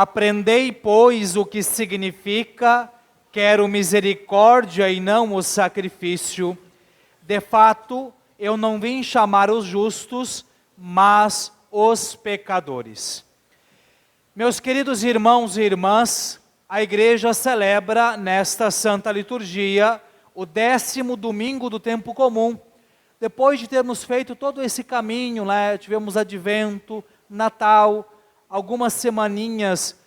Aprendei, pois, o que significa: quero misericórdia e não o sacrifício. De fato, eu não vim chamar os justos, mas os pecadores. Meus queridos irmãos e irmãs, a igreja celebra nesta Santa Liturgia o 10º domingo do tempo comum. Depois de termos feito todo esse caminho, tivemos Advento, Natal, algumas semaninhas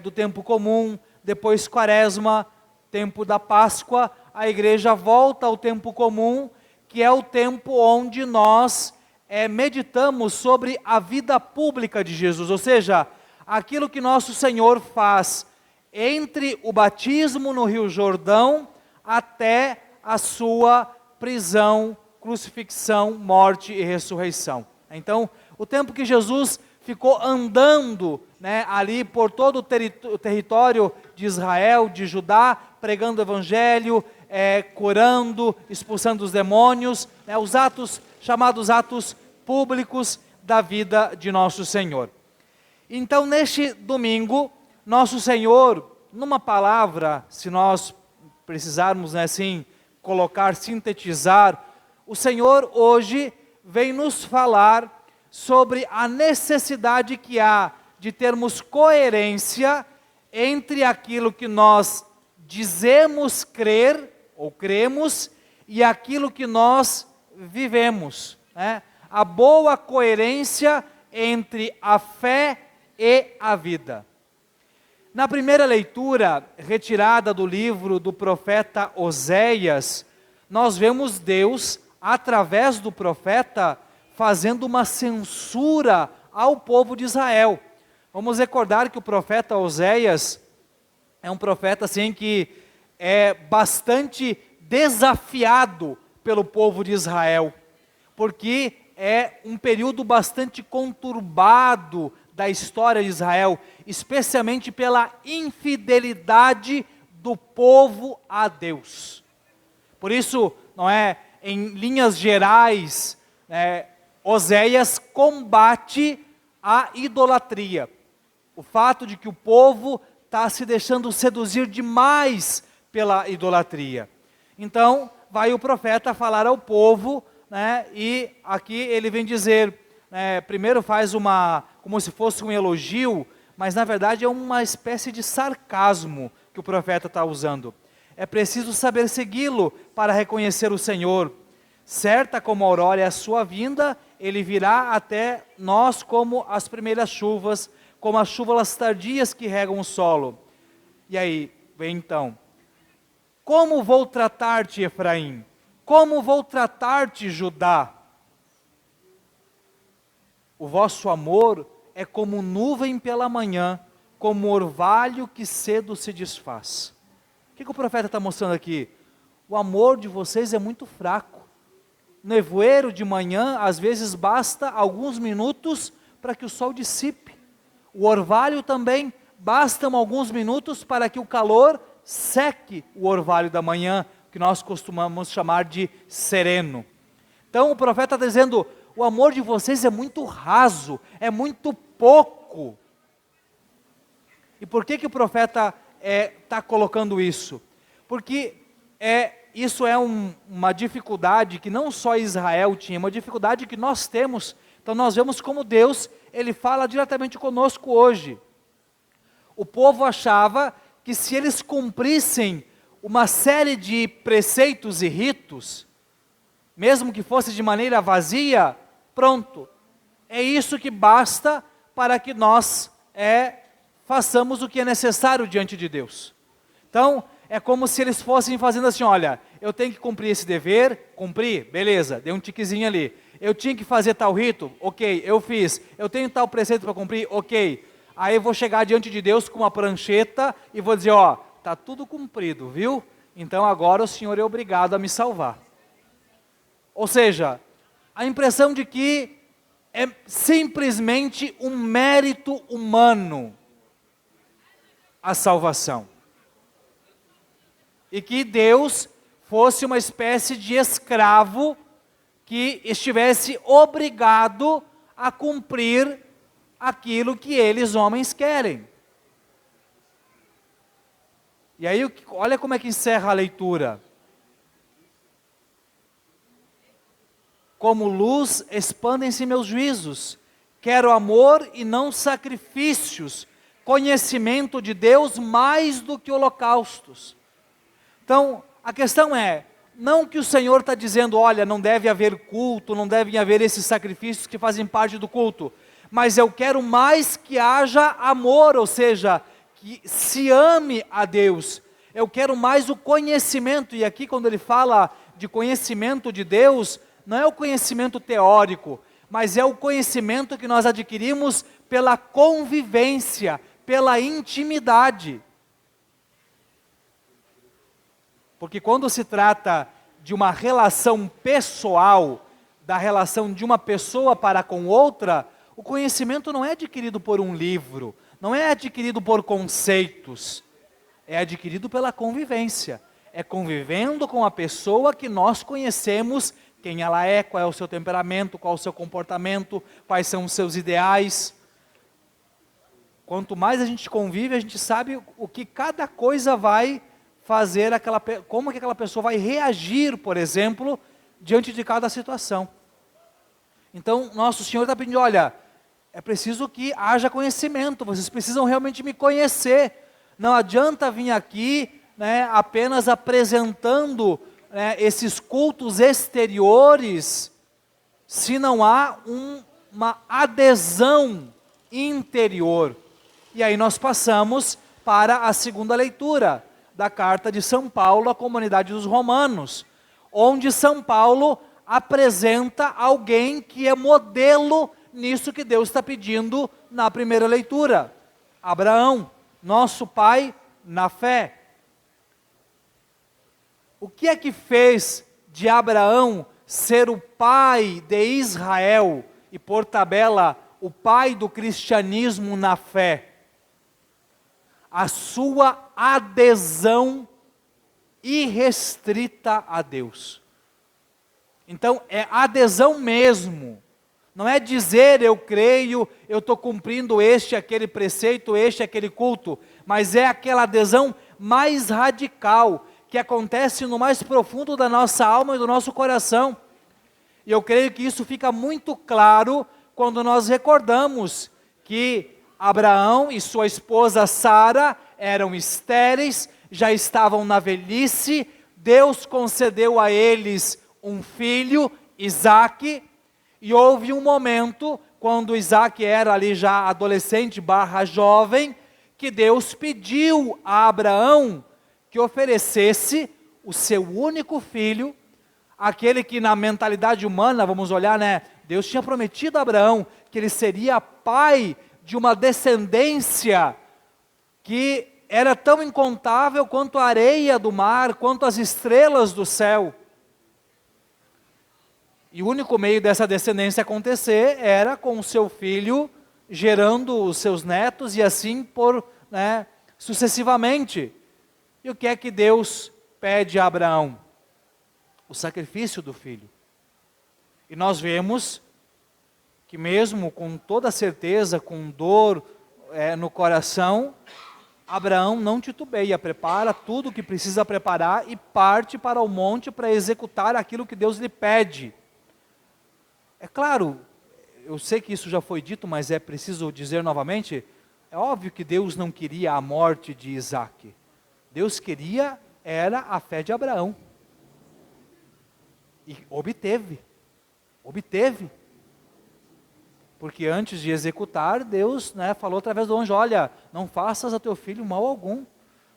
do tempo comum, depois Quaresma, tempo da Páscoa, a igreja volta ao tempo comum, que é o tempo onde nós meditamos sobre a vida pública de Jesus, ou seja, aquilo que nosso Senhor faz entre o batismo no Rio Jordão até a sua prisão, crucifixão, morte e ressurreição. Então, o tempo que Jesus ficou andando ali por todo o território de Israel, de Judá, pregando o evangelho, curando, expulsando os demônios, os atos chamados atos públicos da vida de nosso Senhor. Então, neste domingo, nosso Senhor, numa palavra, se nós precisarmos assim colocar, sintetizar, o Senhor hoje vem nos falar sobre a necessidade que há de termos coerência entre aquilo que nós dizemos crer ou cremos e aquilo que nós vivemos, a boa coerência entre a fé e a vida. Na primeira leitura, retirada do livro do profeta Oséias, nós vemos Deus, através do profeta, fazendo uma censura ao povo de Israel. Vamos recordar que o profeta Oséias é um profeta assim que é bastante desafiado pelo povo de Israel, porque é um período bastante conturbado da história de Israel, especialmente pela infidelidade do povo a Deus. Por isso, em linhas gerais, Oséias combate a idolatria. O fato de que o povo está se deixando seduzir demais pela idolatria. Então, vai o profeta falar ao povo, e aqui ele vem dizer, primeiro faz como se fosse um elogio, mas na verdade é uma espécie de sarcasmo que o profeta está usando. É preciso saber segui-lo para reconhecer o Senhor. Certa como a aurora é a sua vinda, ele virá até nós como as primeiras chuvas, como as chuvas tardias que regam o solo. E aí, vem então. Como vou tratar-te, Efraim? Como vou tratar-te, Judá? O vosso amor é como nuvem pela manhã, como orvalho que cedo se desfaz. O que o profeta está mostrando aqui? O amor de vocês é muito fraco. Nevoeiro de manhã, às vezes basta alguns minutos para que o sol dissipe. O orvalho também, bastam alguns minutos para que o calor seque o orvalho da manhã, que nós costumamos chamar de sereno. Então o profeta está dizendo, o amor de vocês é muito raso, é muito pouco. E por que o profeta está colocando isso? Porque isso é uma dificuldade que não só Israel tinha, uma dificuldade que nós temos. Então nós vemos como Deus, Ele fala diretamente conosco hoje. O povo achava que se eles cumprissem uma série de preceitos e ritos, mesmo que fosse de maneira vazia, pronto. É isso que basta para que nós façamos o que é necessário diante de Deus. Então, é como se eles fossem fazendo assim, olha, eu tenho que cumprir esse dever, cumpri, beleza, dei um tiquezinho ali. Eu tinha que fazer tal rito, ok, eu fiz. Eu tenho tal preceito para cumprir, ok. Aí eu vou chegar diante de Deus com uma prancheta e vou dizer, está tudo cumprido, viu? Então agora o Senhor é obrigado a me salvar. Ou seja, a impressão de que é simplesmente um mérito humano a salvação. E que Deus fosse uma espécie de escravo que estivesse obrigado a cumprir aquilo que eles, homens, querem. E aí, olha como é que encerra a leitura. Como luz, expandem-se meus juízos. Quero amor e não sacrifícios. Conhecimento de Deus mais do que holocaustos. Então, a questão é, não que o Senhor está dizendo, olha, não deve haver culto, não devem haver esses sacrifícios que fazem parte do culto. Mas eu quero mais que haja amor, ou seja, que se ame a Deus. Eu quero mais o conhecimento. E aqui quando ele fala de conhecimento de Deus, não é o conhecimento teórico, mas é o conhecimento que nós adquirimos pela convivência, pela intimidade. Porque quando se trata de uma relação pessoal, da relação de uma pessoa para com outra, o conhecimento não é adquirido por um livro, não é adquirido por conceitos, é adquirido pela convivência. É convivendo com a pessoa que nós conhecemos quem ela é, qual é o seu temperamento, qual é o seu comportamento, quais são os seus ideais. Quanto mais a gente convive, a gente sabe o que cada coisa vai fazer, como que aquela pessoa vai reagir, por exemplo, diante de cada situação. Então, nosso Senhor está pedindo, olha, é preciso que haja conhecimento, vocês precisam realmente me conhecer. Não adianta vir aqui, apenas apresentando esses cultos exteriores, se não há uma adesão interior. E aí nós passamos para a segunda leitura da carta de São Paulo à comunidade dos romanos, onde São Paulo apresenta alguém que é modelo nisso que Deus está pedindo na primeira leitura. Abraão, nosso pai na fé. O que é que fez de Abraão ser o pai de Israel e, por tabela, o pai do cristianismo na fé? A sua adesão irrestrita a Deus. Então, é adesão mesmo. Não é dizer eu creio, eu estou cumprindo aquele preceito, aquele culto, mas é aquela adesão mais radical, que acontece no mais profundo da nossa alma e do nosso coração. E eu creio que isso fica muito claro quando nós recordamos que Abraão e sua esposa Sara eram estéreis, já estavam na velhice, Deus concedeu a eles um filho, Isaque, e houve um momento, quando Isaque era ali já adolescente / jovem, que Deus pediu a Abraão que oferecesse o seu único filho, aquele que na mentalidade humana, vamos olhar, Deus tinha prometido a Abraão que ele seria pai de uma descendência que era tão incontável quanto a areia do mar, quanto as estrelas do céu. E o único meio dessa descendência acontecer era com o seu filho gerando os seus netos e assim sucessivamente. E o que é que Deus pede a Abraão? O sacrifício do filho. E nós vemos que mesmo com toda certeza, com dor no coração, Abraão não titubeia, prepara tudo o que precisa preparar e parte para o monte para executar aquilo que Deus lhe pede. É claro, eu sei que isso já foi dito, mas é preciso dizer novamente, é óbvio que Deus não queria a morte de Isaque. Deus queria, era a fé de Abraão. E obteve. Porque antes de executar, Deus falou através do anjo, olha, não faças a teu filho mal algum.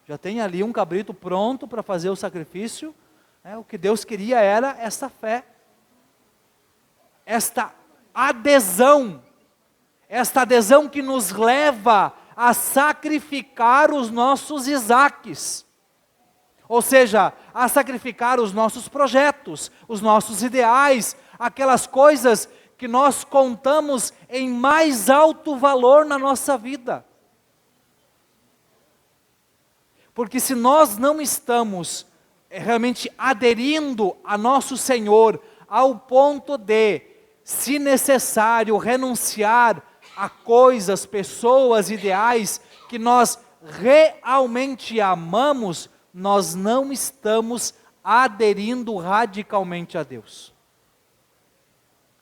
Já tem ali um cabrito pronto para fazer o sacrifício. O que Deus queria era essa fé. Esta adesão que nos leva a sacrificar os nossos Isaques, ou seja, a sacrificar os nossos projetos, os nossos ideais, aquelas coisas que nós contamos em mais alto valor na nossa vida. Porque se nós não estamos realmente aderindo a nosso Senhor, ao ponto de, se necessário, renunciar a coisas, pessoas, ideais que nós realmente amamos, nós não estamos aderindo radicalmente a Deus.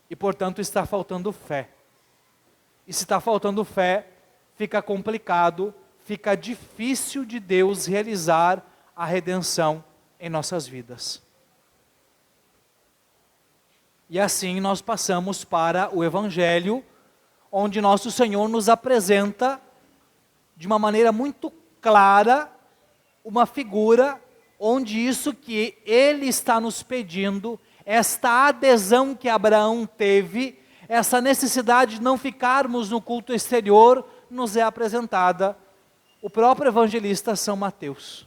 E portanto está faltando fé. E se está faltando fé, fica complicado, fica difícil de Deus realizar a redenção em nossas vidas. E assim nós passamos para o Evangelho, onde nosso Senhor nos apresenta, de uma maneira muito clara, uma figura onde isso que Ele está nos pedindo, esta adesão que Abraão teve, essa necessidade de não ficarmos no culto exterior, nos é apresentada. O próprio evangelista São Mateus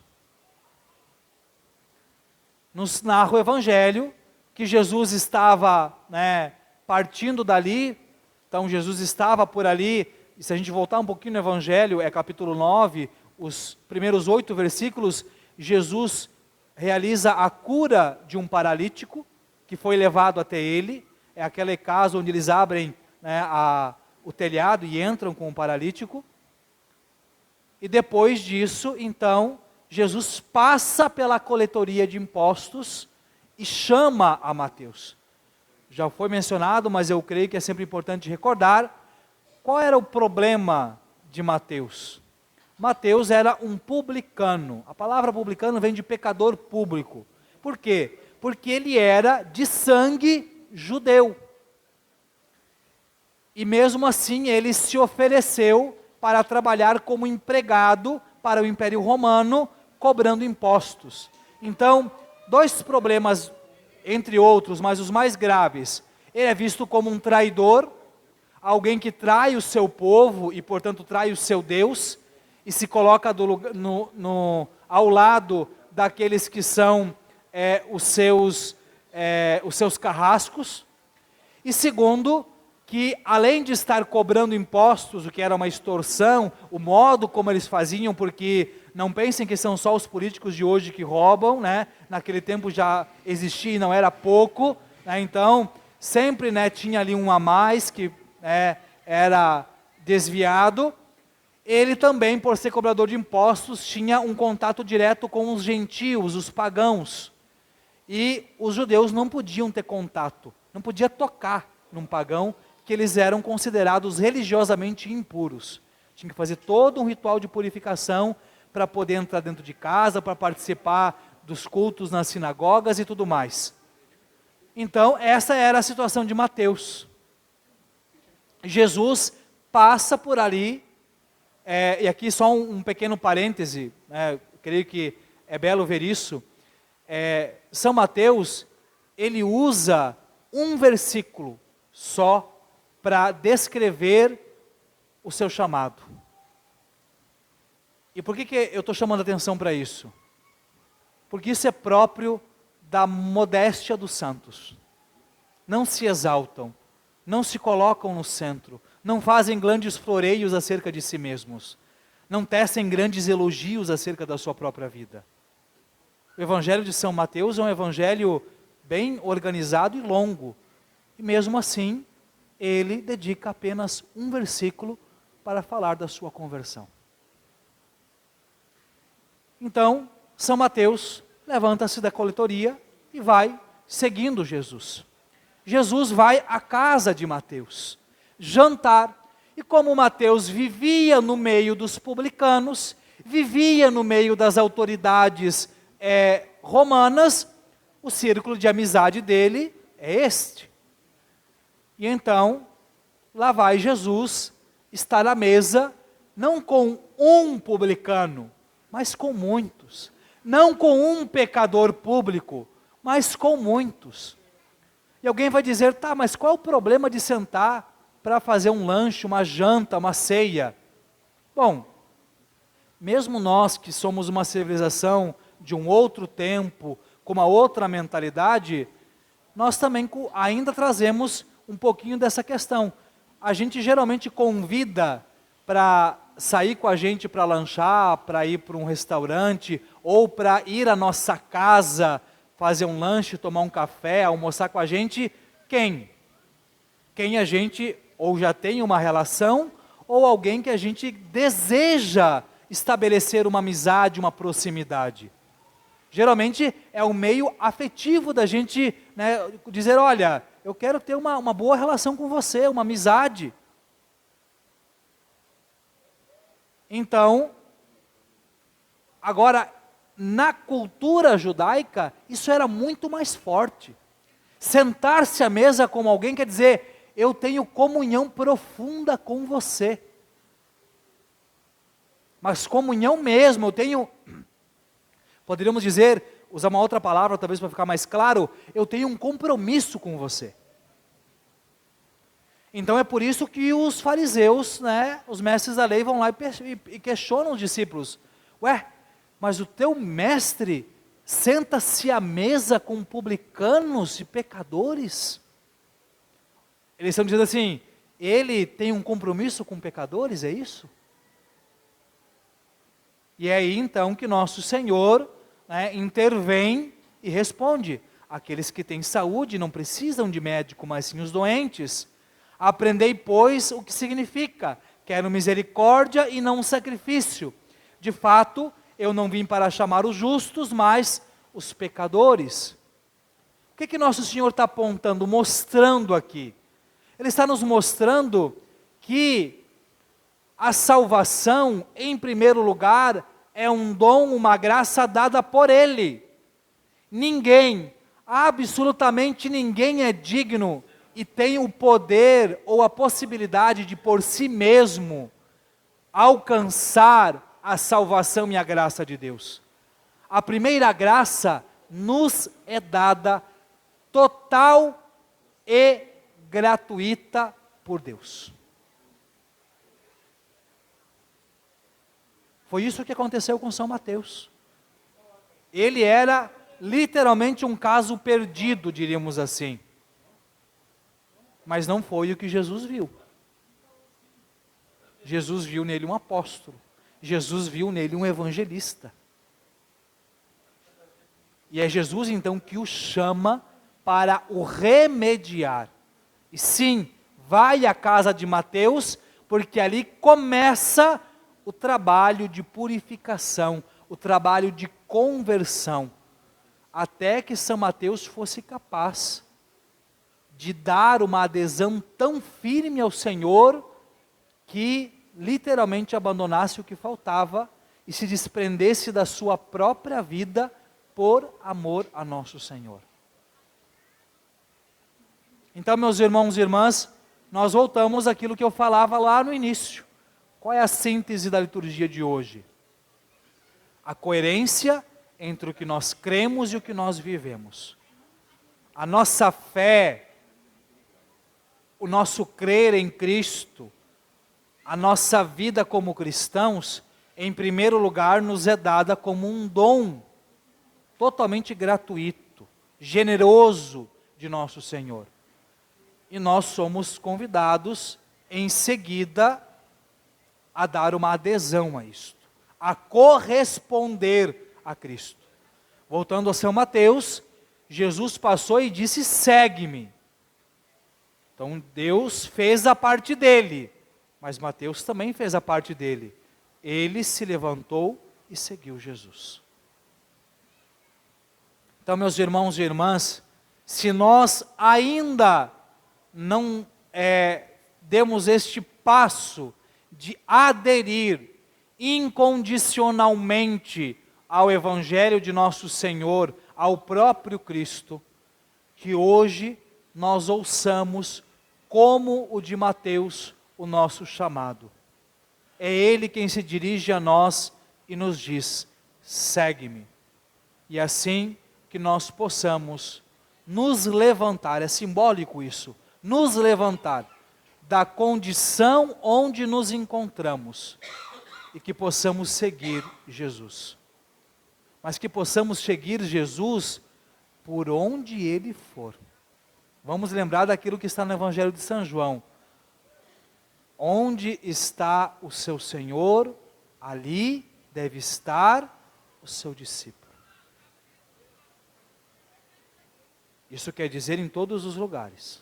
nos narra o Evangelho, que Jesus estava partindo dali, então Jesus estava por ali, e se a gente voltar um pouquinho no Evangelho, é capítulo 9, os primeiros 8 versículos, Jesus realiza a cura de um paralítico, que foi levado até ele, é aquele caso onde eles abrem o telhado e entram com o paralítico, e depois disso, então, Jesus passa pela coletoria de impostos e chama a Mateus. Já foi mencionado, mas eu creio que é sempre importante recordar, qual era o problema de Mateus? Mateus era um publicano. A palavra publicano vem de pecador público. Por quê? Porque ele era de sangue judeu. E mesmo assim ele se ofereceu para trabalhar como empregado para o Império Romano, cobrando impostos. Então, 2 problemas, entre outros, mas os mais graves. Ele é visto como um traidor, alguém que trai o seu povo e, portanto, trai o seu Deus, e se coloca ao lado daqueles que são os seus carrascos. E segundo, que além de estar cobrando impostos, o que era uma extorsão, o modo como eles faziam, porque não pensem que são só os políticos de hoje que roubam, naquele tempo já existia e não era pouco, então sempre tinha ali um a mais que era desviado. Ele também, por ser cobrador de impostos, tinha um contato direto com os gentios, os pagãos, e os judeus não podiam ter contato, não podia tocar num pagão, que eles eram considerados religiosamente impuros. Tinha que fazer todo um ritual de purificação para poder entrar dentro de casa, para participar dos cultos nas sinagogas e tudo mais. Então, essa era a situação de Mateus. Jesus passa por ali, e aqui só um pequeno parêntese, creio que é belo ver isso. São Mateus, ele usa um versículo só para descrever o seu chamado. E por que eu estou chamando a atenção para isso? Porque isso é próprio da modéstia dos santos. Não se exaltam, não se colocam no centro, não fazem grandes floreios acerca de si mesmos, não tecem grandes elogios acerca da sua própria vida. O Evangelho de São Mateus é um evangelho bem organizado e longo, e mesmo assim, ele dedica apenas um versículo para falar da sua conversão. Então, São Mateus levanta-se da coletoria e vai seguindo Jesus. Jesus vai à casa de Mateus, jantar, e como Mateus vivia no meio dos publicanos, vivia no meio das autoridades romanas, o círculo de amizade dele é este. E então, lá vai Jesus estar à mesa, não com um publicano, mas com muitos. Não com um pecador público, mas com muitos. E alguém vai dizer, tá, mas qual é o problema de sentar para fazer um lanche, uma janta, uma ceia? Bom, mesmo nós que somos uma civilização de um outro tempo, com uma outra mentalidade, nós também ainda trazemos um pouquinho dessa questão. A gente geralmente convida para sair com a gente para lanchar, para ir para um restaurante, ou para ir à nossa casa, fazer um lanche, tomar um café, almoçar com a gente, quem? Quem a gente ou já tem uma relação, ou alguém que a gente deseja estabelecer uma amizade, uma proximidade? Geralmente é o meio afetivo da gente, né, dizer, olha, eu quero ter uma boa relação com você, uma amizade. Então, agora, na cultura judaica, isso era muito mais forte. Sentar-se à mesa com alguém quer dizer, eu tenho comunhão profunda com você. Mas comunhão mesmo, eu tenho, poderíamos dizer, usar uma outra palavra talvez para ficar mais claro, eu tenho um compromisso com você. Então é por isso que os fariseus, né, os mestres da lei vão lá e questionam os discípulos. Ué, mas o teu mestre senta-se à mesa com publicanos e pecadores? Eles estão dizendo assim, ele tem um compromisso com pecadores, é isso? E é aí então que nosso Senhor, né, intervém e responde, aqueles que têm saúde não precisam de médico, mas sim os doentes. Aprendei, pois, o que significa, quero misericórdia e não sacrifício. De fato, eu não vim para chamar os justos, mas os pecadores. O que nosso Senhor está apontando, mostrando aqui? Ele está nos mostrando que a salvação, em primeiro lugar, é um dom, uma graça dada por Ele. Ninguém, absolutamente ninguém é digno e tem o poder ou a possibilidade de por si mesmo alcançar a salvação e a graça de Deus. A primeira graça nos é dada total e gratuita por Deus. Foi isso que aconteceu com São Mateus. Ele era literalmente um caso perdido, diríamos assim. Mas não foi o que Jesus viu. Jesus viu nele um apóstolo. Jesus viu nele um evangelista. E é Jesus então que o chama para o remediar. E sim, vai à casa de Mateus, porque ali começa o trabalho de purificação, o trabalho de conversão, até que São Mateus fosse capaz de dar uma adesão tão firme ao Senhor, que literalmente abandonasse o que faltava e se desprendesse da sua própria vida por amor a nosso Senhor. Então, meus irmãos e irmãs, nós voltamos àquilo que eu falava lá no início. Qual é a síntese da liturgia de hoje? A coerência entre o que nós cremos e o que nós vivemos. A nossa fé, o nosso crer em Cristo, a nossa vida como cristãos, em primeiro lugar, nos é dada como um dom totalmente gratuito, generoso de nosso Senhor. E nós somos convidados, em seguida, a dar uma adesão a isto, a corresponder a Cristo. Voltando a São Mateus, Jesus passou e disse, segue-me. Então Deus fez a parte dele, mas Mateus também fez a parte dele. Ele se levantou e seguiu Jesus. Então, meus irmãos e irmãs, se nós ainda não demos este passo de aderir incondicionalmente ao Evangelho de nosso Senhor, ao próprio Cristo, que hoje nós ouçamos como o de Mateus, o nosso chamado. É Ele quem se dirige a nós e nos diz, segue-me. E assim que nós possamos nos levantar, é simbólico isso, nos levantar da condição onde nos encontramos e que possamos seguir Jesus. Mas que possamos seguir Jesus por onde Ele for. Vamos lembrar daquilo que está no Evangelho de São João. Onde está o seu Senhor, ali deve estar o seu discípulo. Isso quer dizer em todos os lugares.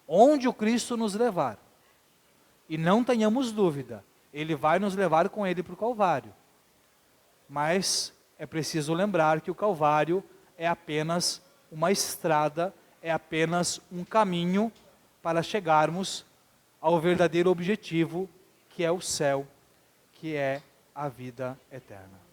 Onde o Cristo nos levar. E não tenhamos dúvida Ele vai nos levar com Ele para o Calvário. Mas é preciso lembrar que o Calvário é apenas uma estrada, é apenas um caminho para chegarmos ao verdadeiro objetivo, que é o céu, que é a vida eterna.